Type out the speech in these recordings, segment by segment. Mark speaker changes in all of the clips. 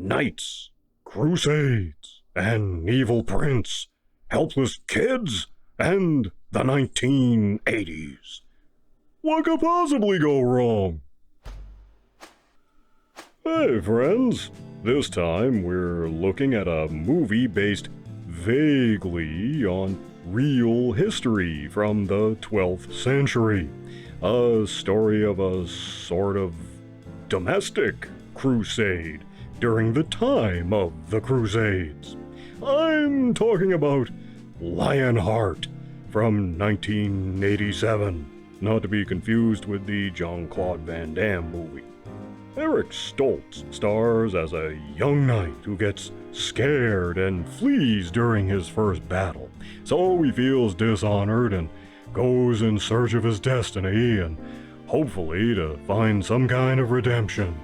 Speaker 1: knights, crusades, an evil prince, helpless kids, and the 1980s. What could possibly go wrong? Hey friends, this time we're looking at a movie based vaguely on real history from the 12th century. A story of a sort of domestic crusade during the time of the Crusades. I'm talking about Lionheart from 1987, not to be confused with the Jean-Claude Van Damme movie. Eric Stoltz stars as a young knight who gets scared and flees during his first battle, so he feels dishonored and goes in search of his destiny and hopefully to find some kind of redemption.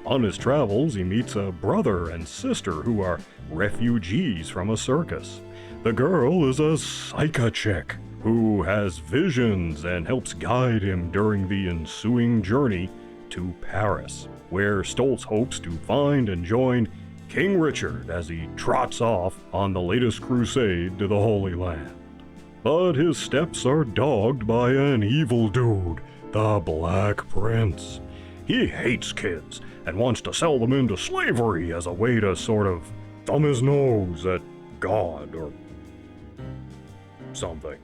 Speaker 1: On his travels, he meets a brother and sister who are refugees from a circus. The girl is a psycho chick who has visions and helps guide him during the ensuing journey to Paris, where Stoltz hopes to find and join King Richard as he trots off on the latest crusade to the Holy Land. But his steps are dogged by an evil dude, the Black Prince. He hates kids and wants to sell them into slavery as a way to sort of thumb his nose at God or something.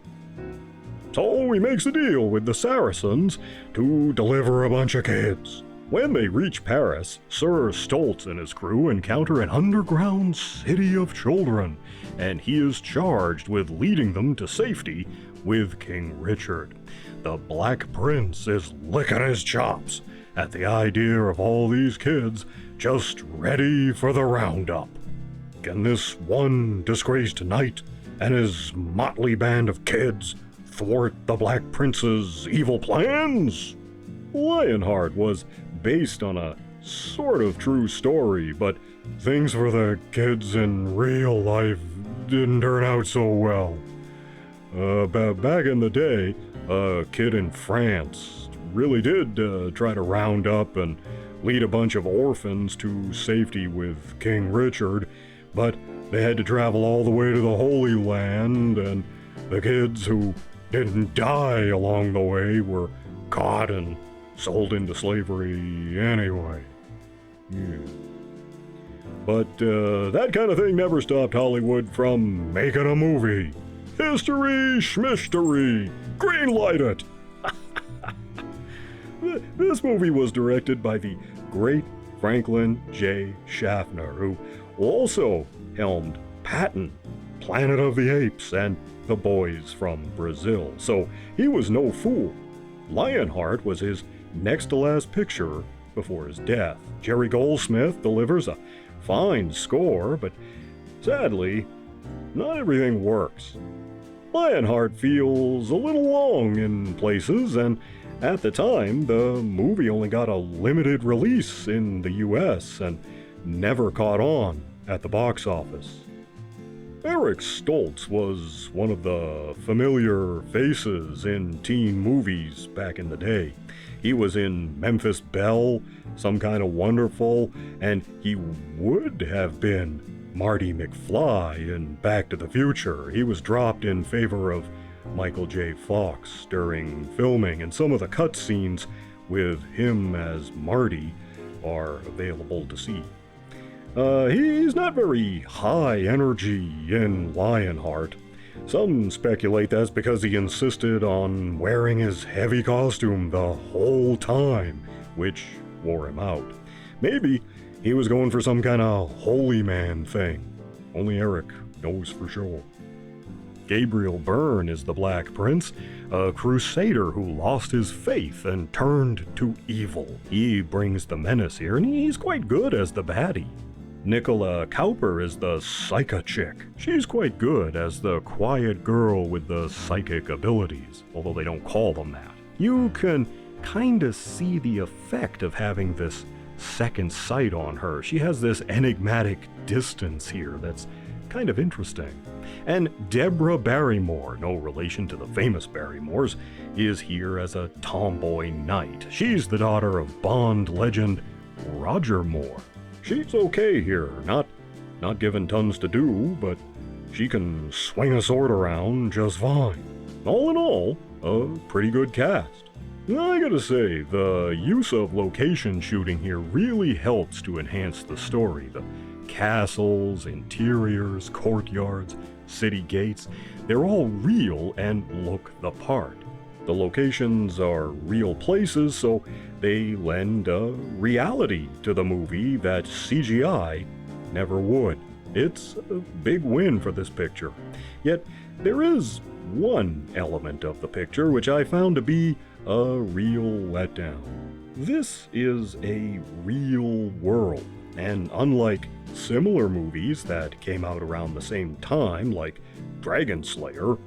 Speaker 1: So he makes a deal with the Saracens to deliver a bunch of kids. When they reach Paris, Sir Stoltz and his crew encounter an underground city of children, and he is charged with leading them to safety with King Richard. The Black Prince is licking his chops at the idea of all these kids just ready for the roundup. Can this one disgraced knight and his motley band of kids thwart the Black Prince's evil plans? Lionheart was based on a sort of true story, but things for the kids in real life didn't turn out so well. Back in the day, a kid in France really did try to round up and lead a bunch of orphans to safety with King Richard, but they had to travel all the way to the Holy Land, and the kids who didn't die along the way were caught and sold into slavery anyway. Yeah. But that kind of thing never stopped Hollywood from making a movie. History, schmistery, greenlight it! This movie was directed by the great Franklin J. Schaffner, who also helmed Patton, Planet of the Apes, and The Boys from Brazil, so he was no fool. Lionheart was his next-to-last picture before his death. Jerry Goldsmith delivers a fine score, but sadly, not everything works. Lionheart feels a little long in places, and at the time, the movie only got a limited release in the US and never caught on at the box office. Eric Stoltz was one of the familiar faces in teen movies back in the day. He was in Memphis Belle, Some Kind of Wonderful, and he would have been Marty McFly in Back to the Future. He was dropped in favor of Michael J. Fox during filming, and some of the cutscenes with him as Marty are available to see. He's not very high energy in Lionheart. Some speculate that's because he insisted on wearing his heavy costume the whole time, which wore him out. Maybe he was going for some kind of holy man thing. Only Eric knows for sure. Gabriel Byrne is the Black Prince, a crusader who lost his faith and turned to evil. He brings the menace here, and he's quite good as the baddie. Nicola Cowper is the psycho chick. She's quite good as the quiet girl with the psychic abilities, although they don't call them that. You can kinda see the effect of having this second sight on her. She has this enigmatic distance here that's kind of interesting. And Deborah Barrymore, no relation to the famous Barrymores, is here as a tomboy knight. She's the daughter of Bond legend Roger Moore. She's okay here, not given tons to do, but she can swing a sword around just fine. All in all, a pretty good cast. I gotta say, the use of location shooting here really helps to enhance the story. The castles, interiors, courtyards, city gates, they're all real and look the part. The locations are real places, so they lend a reality to the movie that CGI never would. It's a big win for this picture. Yet, there is one element of the picture which I found to be a real letdown. This is a real world, and unlike similar movies that came out around the same time, like Dragon Slayer,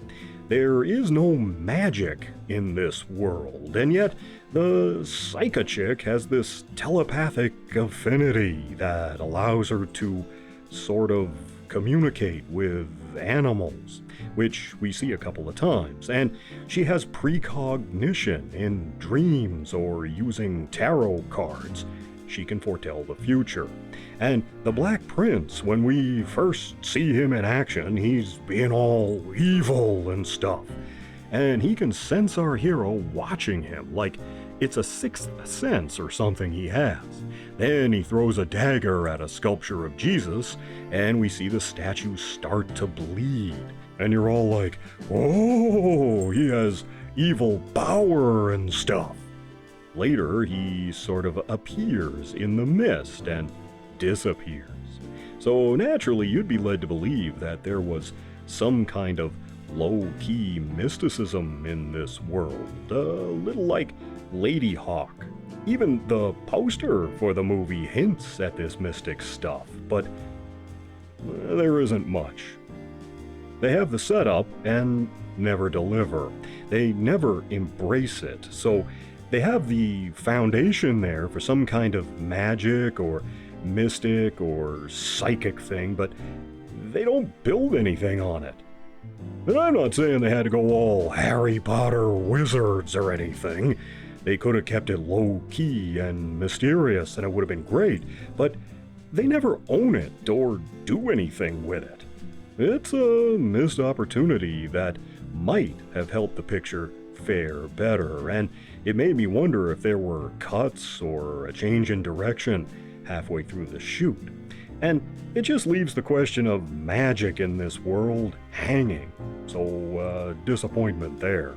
Speaker 1: there is no magic in this world, and yet the Psycha chick has this telepathic affinity that allows her to sort of communicate with animals, which we see a couple of times, and she has precognition in dreams or using tarot cards. She can foretell the future. And the Black Prince, when we first see him in action, he's being all evil and stuff. And he can sense our hero watching him, like it's a sixth sense or something he has. Then he throws a dagger at a sculpture of Jesus, and we see the statue start to bleed. And you're all like, oh, he has evil power and stuff. Later, he sort of appears in the mist and disappears. So naturally, you'd be led to believe that there was some kind of low-key mysticism in this world, a little like Lady Hawk. Even the poster for the movie hints at this mystic stuff, but there isn't much. They have the setup and never deliver. They never embrace it, so they have the foundation there for some kind of magic or mystic or psychic thing, but they don't build anything on it. And I'm not saying they had to go all Harry Potter wizards or anything. They could have kept it low-key and mysterious and it would have been great, but they never own it or do anything with it. It's a missed opportunity that might have helped the picture fare better, and it made me wonder if there were cuts or a change in direction halfway through the shoot. And it just leaves the question of magic in this world hanging, so disappointment there.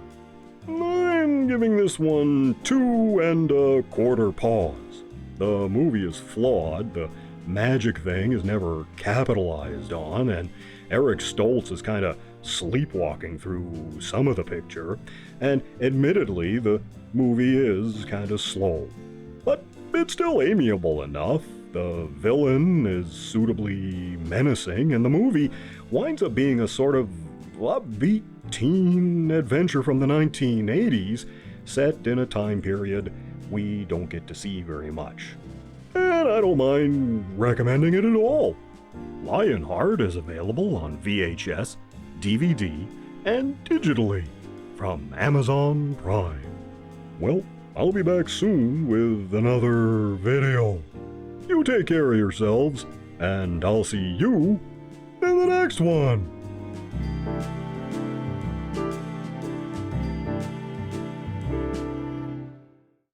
Speaker 1: I'm giving this one 2.25 paws. The movie is flawed, the magic thing is never capitalized on, and Eric Stoltz is kind of sleepwalking through some of the picture, and admittedly the movie is kind of slow. But it's still amiable enough. The villain is suitably menacing, and the movie winds up being a sort of upbeat teen adventure from the 1980s, set in a time period we don't get to see very much. And I don't mind recommending it at all. Lionheart is available on VHS, DVD, and digitally from Amazon Prime. Well, I'll be back soon with another video. You take care of yourselves, and I'll see you in the next one.